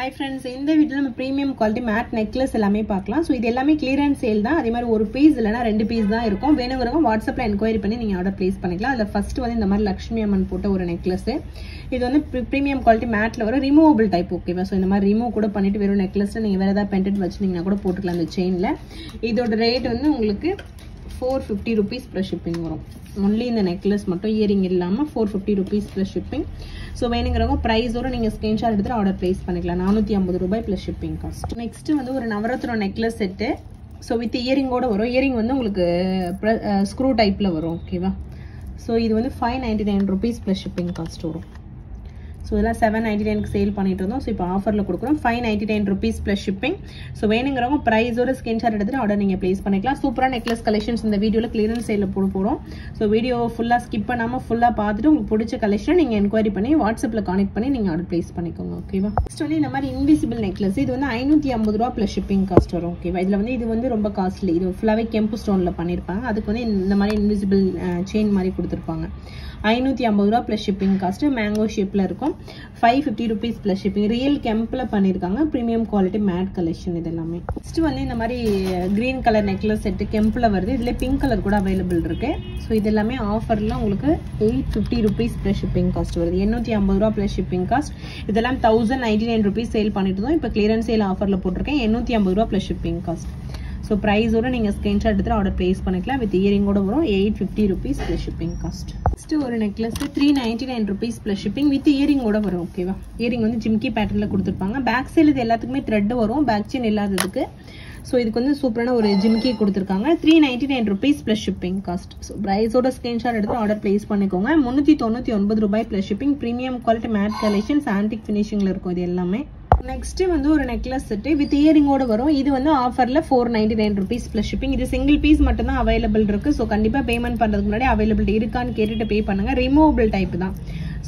Hi friends, இந்த வீடியோல நம்ம பிரீமியம் குவாலிட்டி மேட் நெக்லஸ் எல்லாமே பார்க்கலாம். சோ இது எல்லாமே கிளியரன்ஸ் சேல் தான். அதே மாதிரி ஒரு பீஸ் இல்லனா ரெண்டு பீஸ் தான் இருக்கும். வேணும்ங்கறவங்க வாட்ஸ்அப்ல என்கொயரி பண்ணி நீங்க ஆர்டர் பிளேஸ் பண்ணிக்கலாம். அதுல ஃபர்ஸ்ட் வந்து இந்த மாதிரி லட்சுமி அம்மன் போட்ட ஒரு நெக்லஸ். இது வந்து பிரீமியம் குவாலிட்டி மேட்ல வர ரிமூவபிள் டைப் ஓகேவா. சோ இந்த மாதிரி ரிமூவ் கூட பண்ணிட்டு வெறும் நெக்லஸ்ல நீங்க வேற ஏதாவது பெண்டன்ட் வச்சிட்டீங்கன்னா கூட போட்டுக்கலாம் அந்த செயின்ல. இதோட ரேட் வந்து உங்களுக்கு 450 rupees plus shipping வரும். only இந்த நெக்லஸ் மட்டும் இயரிங் இல்லாம 450 rupees plus shipping. சோ வேணும்ங்கறவங்க பிரைஸோட நீங்க ஸ்கிரீன்ஷாட் எடுத்து ஆர்டர் பிளேஸ் பண்ணிக்கலாம். 450 ரூபாய் plus shipping cost. நெக்ஸ்ட் வந்து ஒரு நவரத்ன நெக்லஸ் செட். சோ வித் இயரிங்கோட வரும். இயரிங் வந்து உங்களுக்கு ஸ்க்ரூ டைப்ல வரும் ஓகேவா. சோ இது வந்து 599 rupees plus shipping cost வரும். So இதெல்லாம் 799 க்கு சேல் பண்ணிட்டு இருந்தோம். சோ இப்போ ஆஃபர்ல கொடுக்குறோம் 599 rupees plus shipping. சோ வேணும்ங்கறவங்க பிரைஸோட ஸ்கிரீன்ஷாட் எடுத்து ஆர்டர் நீங்க பிளேஸ் பண்ணிக்கலாம். சூப்பரா நெக்லஸ் கலெக்ஷன்ஸ் இந்த வீடியோல கிளியரன்ஸ் சேல்ல போறோம். சோ வீடியோ ஃபுல்லா ஸ்கிப் பண்ணாம ஃபுல்லா பார்த்துட்டு உங்களுக்கு பிடிச்ச கலெக்ஷன் நீங்க என்கொயரி பண்ணி வாட்ஸ்அப்ல கான்டாக்ட் பண்ணி நீங்க ஆர்டர் பிளேஸ் பண்ணிக்கோங்க ஓகேவா. நெக்ஸ்ட் வந்து இந்த மாதிரி இன்விசிபிள் நெக்லஸ். இது வந்து 550 ரூபாய் plus shipping cost வரும் ஓகேவா. இதுல வந்து இது வந்து ரொம்ப காஸ்ட்லி. இது ஃபுல்லாவே கெம்பு ஸ்டோன்ல பண்ணிருப்பாங்க. அதுக்கு வந்து இந்த மாதிரி இன்விசிபிள் செயின் மாதிரி கொடுத்திருப்பாங்க. 550 ரூபாய் plus shipping cost. மேங்கோ ஷேப்ல இருக்கும். 550 rupees plus shipping. ரியல் கெம்ப்ல பண்ணிருக்காங்க. பிரீமியம் குவாலிட்டி மேட் கலெக்ஷன் இது எல்லாமே. நெக்ஸ்ட் வந்து இந்த மாதிரி கிரீன் கலர் நெக்லஸ் செட் கெம்ப்ல வருது. இதுல பிங்க் கலர் கூட அவைலபிள் இருக்கு. சோ இது எல்லாமே ஆஃபர்ல உங்களுக்கு 850 rupees plus shipping cost வருது. 850 ரூபாய் plus shipping cost. இதெல்லாம் 1099 rupees சேல் பண்ணிட்டு இருந்தோம். இப்போ கிளியரன்ஸ் சேல் ஆஃபர்ல போட்டுருக்கேன். 850 ரூபாய் plus shipping cost. So price ஓட நீங்க ஸ்கிரீன்ஷாட் எடுத்து ஆர்டர் பிளேஸ் பண்ணிக்கலாம். வித் இயரிங் ஓட வரும் 850 rupees plus shipping cost. Next ஒரு necklace 399 rupees plus shipping with earring ஓட வரும் ஓகேவா. இயரிங் வந்து ஜிம்கி பேட்டர்ன்ல கொடுத்திருப்பாங்க. பேக் சைடு இது எல்லாத்துக்குமே த்ரெட் வரும். Back chain இல்லாததுக்கு. சோ இதுக்கு வந்து சூப்பரான ஒரு ஜிம்கி கொடுத்திருக்காங்க. 399 rupees plus shipping cost. So price ஓட ஸ்கிரீன்ஷாட் எடுத்து ஆர்டர் பிளேஸ் பண்ணிக்கோங்க. 399 ரூபாய் plus shipping. Premium quality matte collections antique ஃபினிஷிங்ல இருக்கும் இது எல்லாமே. நெக்ஸ்ட் வந்து ஒரு நெக்லஸ் செட் வித் இயரிங்கோட வரும். இது வந்து ஆஃபர்ல 499 rupees plus shipping. இது சிங்கிள் பீஸ் மட்டும் தான் அவைலபிள் இருக்கு. சோ கண்டிப்பா பேமெண்ட் பண்றதுக்கு முன்னாடி அவைலபிலிட்டி இருக்கான்னு கேட்டுட்டு பே பண்ணுங்க. ரிமூவபிள் டைப் தான்.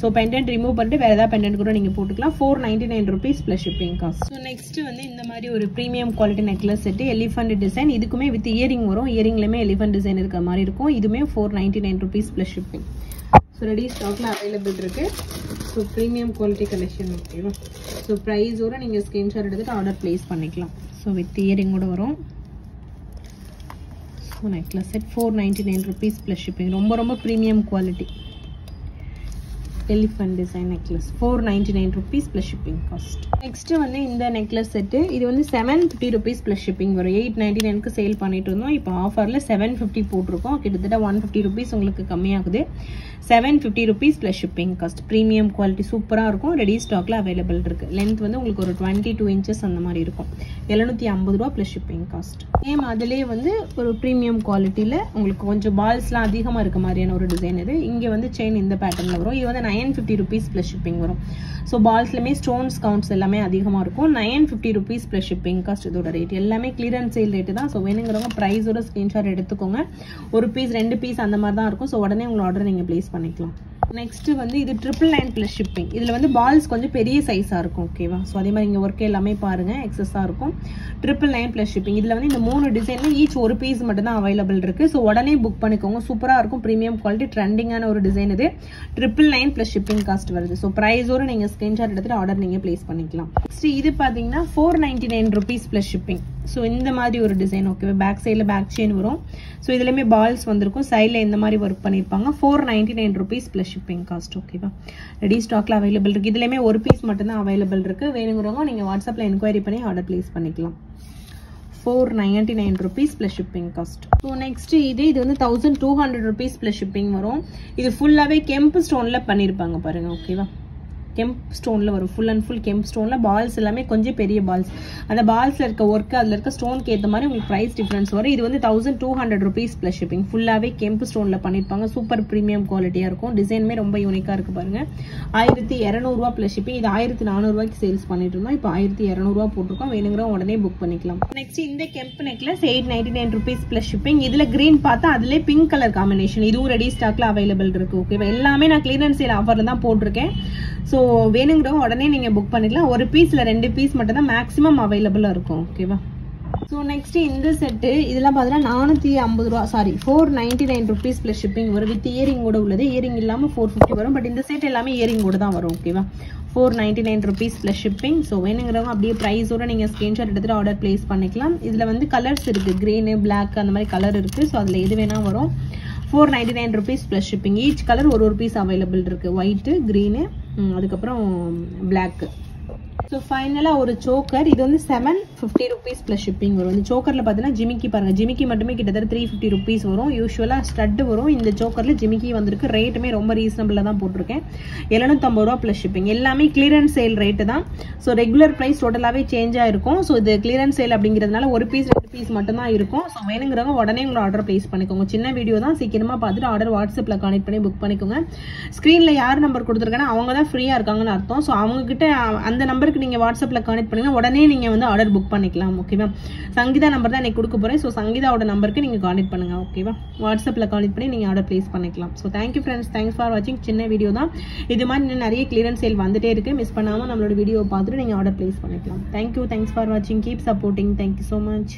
சோ பெண்டன்ட் ரிமூவ் பண்ணிட்டு வேற ஏதாவது பெண்டன்ட் கூட நீங்க போட்டுக்கலாம். 499 rupees plus shipping cost. So next வந்து இந்த மாதிரி ஒரு premium quality necklace set elephant design. இதுக்குமே வித் இயரிங் வரும். இயரிங்லயுமே எலிஃபண்ட் டிசைன் இருக்கிற மாதிரி இருக்கும். இதுமே 499 rupees plus shipping. So ready ஸ்டாக்ல அவைலபிள் இருக்கு. ஸோ ப்ரீமியம் குவாலிட்டி கலெக்ஷன் ஓகேவா. ஸோ ப்ரைஸோட நீங்கள் ஸ்கிரீன்ஷாட் எடுத்துட்டு ஆர்டர் பிளேஸ் பண்ணிக்கலாம். ஸோ வித் இயரிங்கோட வரும். So necklace set 499 rupees plus shipping. ரொம்ப ரொம்ப premium quality elephant design necklace 499 rupees plus shipping cost. Next வந்து இந்த நெக்லஸ் செட். இது வந்து 750 rupees plus shipping வரும். 899 க்கு சேல் பண்ணிட்டு இருந்தோம். இப்போ ஆஃபர்ல 750 போட்டிருக்கோம். கிட்டத்தட்ட 150 rupees உங்களுக்கு கம்மியாகுது. 750 rupees plus shipping cost. Premium quality சூப்பரா இருக்கும். ரெடி ஸ்டாக்ல அவைலபிள் இருக்கு. லென்த் வந்து உங்களுக்கு ஒரு 22 inches அந்த மாதிரி இருக்கும். 750 ரூபாய் plus shipping cost. சேம் அதுலயே வந்து ஒரு பிரீமியம் குவாலிட்டில உங்களுக்கு கொஞ்சம் பால்ஸ்லாம் அதிகமா இருக்க மாதிரியான ஒரு டிசைன் இது. இங்க வந்து செயின் இந்த பேட்டர்ன்ல வரும். இது வந்து 950 rupees plus shipping வரும். சோ பால்ஸ்லமே ஸ்டோன்ஸ் கவுண்ட்ஸ் எல்லாமே அதிகமா இருக்கும். 950 rupees plus shipping cost இதோட ரேட். எல்லாமே கிளியரன்ஸ் சேல் ரேட் தான். சோ வேணும்ங்கறவங்க பிரைஸோட ஸ்கிரீன்ஷாட் எடுத்துக்கோங்க. ஒரு பீஸ் ரெண்டு பீஸ் அந்த மாதிரி தான் இருக்கும். சோ உடனே உங்க ஆர்டர் நீங்க பிளேஸ் பண்ணிக்கலாம். நெக்ஸ்ட் வந்து இது 999 plus shipping. இதுல வந்து பால்ஸ் கொஞ்சம் பெரிய சைஸா இருக்கும் ஓகேவா. சோ அதே மாதிரி இங்க ஒர்க் எல்லாமே பாருங்க எக்ஸஸா இருக்கும். 999 plus shipping. இதுல வந்து இந்த மூணு டிசைன்ல ஈச் ஒரு பீஸ் மட்டும் தான் அவைலபிள் இருக்கு. சோ உடனே புக் பண்ணிக்கோங்க. சூப்பரா இருக்கும். பிரீமியம் குவாலிட்டி ட்ரெண்டிங்கான ஒரு டிசைன் இது. 999 plus shipping cost வருது. சோ பிரைஸோட நீங்க ஸ்கிரீன்ஷாட் எடுத்துட்டு ஆர்டர் நீங்க பிளேஸ் பண்ணிக்கலாம். நெக்ஸ்ட் இது பாத்தீங்கன்னா 499 rupees plus shipping. சோ இந்த மாதிரி ஒரு டிசைன் ஓகேவா. பேக் சைடுல பேக் செயின் வரும். சோ இதுலயுமே பால்ஸ் வந்திருக்கும். சைடுல இந்த மாதிரி ஒர்க் பண்ணிருப்பாங்க. 499 rupees plus shipping cost ஓகேவா. ரெடி ஸ்டாக்ல அவைலபிள் இருக்கு. இதுலயுமே ஒரு பீஸ் மட்டும் தான் அவைலபிள் இருக்கு. வேணும்ங்கறவங்க நீங்க வாட்ஸ்அப்ல என்கொயரி பண்ணி ஆர்டர் பிளேஸ் பண்ணிக்கலாம். 499 rupees plus shipping cost. So next இது வந்து 1200 rupees plus shipping வரும். இது ஃபுல்லாவே கெம்ப் ஸ்டோன்ல பண்ணிருப்பாங்க பாருங்க ஓகேவா. கெம்ப் ஸ்டோன்ல வரும். ஃபுல் அண்ட் ஃபுல் கெம்ப் ஸ்டோன்ல பால்ஸ் எல்லாமே கொஞ்சம் பெரிய பால்ஸ். அந்த பால்ஸ்ல இருக்க ஒர்க் அதுல இருக்க ஸ்டோனுக்கு ஏத்த மாதிரி உங்களுக்கு பிரைஸ் டிஃபரன்ஸ் வரும். இது வந்து 1200 rupees plus shipping. ஃபுல்லாவே கெம்ப் ஸ்டோன்ல பண்ணிருப்பாங்க. சூப்பர் பிரீமியம் குவாலிட்டியா இருக்கும். டிசைனுமே ரொம்ப யூனிக்கா இருக்கு பாருங்க. 1200 ரூபாய் plus shipping. இது 1400 ரூபாய்க்கு சேல்ஸ் பண்ணிட்டு இருந்தோம். இப்போ 1200 ரூபாய் போட்டிருக்கோம். வேணுங்கிறவங்க உடனே புக் பண்ணிக்கலாம். நெக்ஸ்ட் இந்த கெம்ப் நெக்லஸ் 899 rupees plus shipping. இதுல கிரீன் பார்த்தா அதுல பிங்க் கலர் காம்பினேஷன். இதுவும் ரெடி ஸ்டாக்ல அவைலபிள் இருக்கு ஓகேவா. எல்லாமே நான் கிளியரன்ஸ் சேல் ஆஃபர்ல தான் போட்டிருக்கேன். சோ வேணுங்கிறவங்க உடனே நீங்க புக் பண்ணிக்கலாம். ஒரு பீஸ்ல ரெண்டு பீஸ் மட்டும் தான் மேக்ஸிமம் அவைலபிளா இருக்கும் ஓகேவா. ஸோ நெக்ஸ்ட் இந்த செட்டு இதெல்லாம் பார்த்தீங்கன்னா 450 ரூபா, சாரி 499 ருபீஸ் ப்ளஸ் ஷிப்பிங் வரும். வித் இயரிங்கோட உள்ளது, இயரிங் இல்லாமல் 450 வரும். பட் இந்த செட் எல்லாமே இயரிங்கோட தான் வரும். ஓகேவா, 499 ருபீஸ் ப்ளஸ் ஷிப்பிங். ஸோ வேணுங்கிறவங்க அப்படியே ப்ரைஸோட நீங்கள் ஸ்க்ரீன்ஷாட் எடுத்துகிட்டு ஆர்டர் பிளேஸ் பண்ணிக்கலாம். இதில் வந்து கலர்ஸ் இருக்குது, க்ரீனு பிளாக் அந்த மாதிரி கலர் இருக்குது. ஸோ அதில் எது வேணால் வரும். 499 rupees plus shipping. Each colour ஒரு பீஸ் அவைலபிள் இருக்குது. ஒயிட்டு, க்ரீனு, அதுக்கப்புறம் பிளாக்கு. ஸோ ஃபைனலாக ஒரு சோக்கர். இது வந்து 750 ருபீஸ் ப்ளஸ் ஷிப்பிங் வரும். இந்த சோக்கரில் பார்த்தீங்கன்னா ஜிமிக்கி பாருங்கள், ஜிமிக்கி மட்டுமே கிட்டத்தட்ட 350 ருபீஸ் வரும். யூஸ்வலாக ஸ்டட்டு வரும். இந்த சோக்கரில் ஜிமிக்கி வந்திருக்கு. ரேட்டுமே ரொம்ப ரீசனபிளாக தான் போட்டிருக்கேன். 750 ரூபா ப்ளஸ் ஷிப்பிங். எல்லாமே கிளியரன்ஸ் சேல் ரேட்டு தான். ஸோ ரெகுலர் ப்ரைஸ் டோட்டலாகவே சேஞ்ச் ஆகிருக்கும். ஸோ இது கிளியரன்ஸ் சேல் அப்படிங்கிறதுனால ஒரு பீஸ் 2 பீஸ் மட்டும்தான் இருக்கும். ஸோ வேணுங்கிறவங்க உடனே உங்களை ஆர்டர் பிளேஸ் பண்ணிக்கோங்க. சின்ன வீடியோ தான், சீக்கிரமாக பார்த்துட்டு ஆர்டர் வாட்ஸ்அப்பில் கான்டெக்ட் பண்ணி புக் பண்ணிக்கோங்க. ஸ்க்ரீனில் யார் நம்பர் கொடுத்துருக்காங்கன்னா அவங்க தான் ஃப்ரீயாக இருக்காங்கன்னு அர்த்தம். ஸோ அவங்ககிட்ட அந்த நம்பருக்கு நீங்கள் வாட்ஸ்அப்பில் கான்டெக்ட் பண்ணீங்கன்னா உடனே நீங்கள் வந்து ஆர்டர் புக் பண்ணிக்கலாம். ஓகேவா, சங்கீதா நம்பர் தான் எனக்கு கொடுக்க போகிறேன். ஸோ சங்கீதாவோட நம்பருக்கு நீங்கள் கான்டெக்ட் பண்ணுங்கள். ஓகேவா, வாட்ஸ்அப்பில் கான்டெக்ட் பண்ணி நீங்கள் ஆர்டர் பிளேஸ் பண்ணிக்கலாம். So thank you friends, thanks for வாட்சிங். சின்ன வீடியோ தான், இது மாதிரி இன்னும் நிறைய கிளியரன்ஸ் சேல் வந்துட்டே இருக்குது. மிஸ் பண்ணாமல் நம்மளோட வீடியோ பார்த்துட்டு நீங்கள் ஆர்டர் பிளேஸ் பண்ணிக்கலாம். தேங்க்யூ, தேங்க்ஸ் ஃபார் வாட்சிங். Keep supporting. Thank you so much.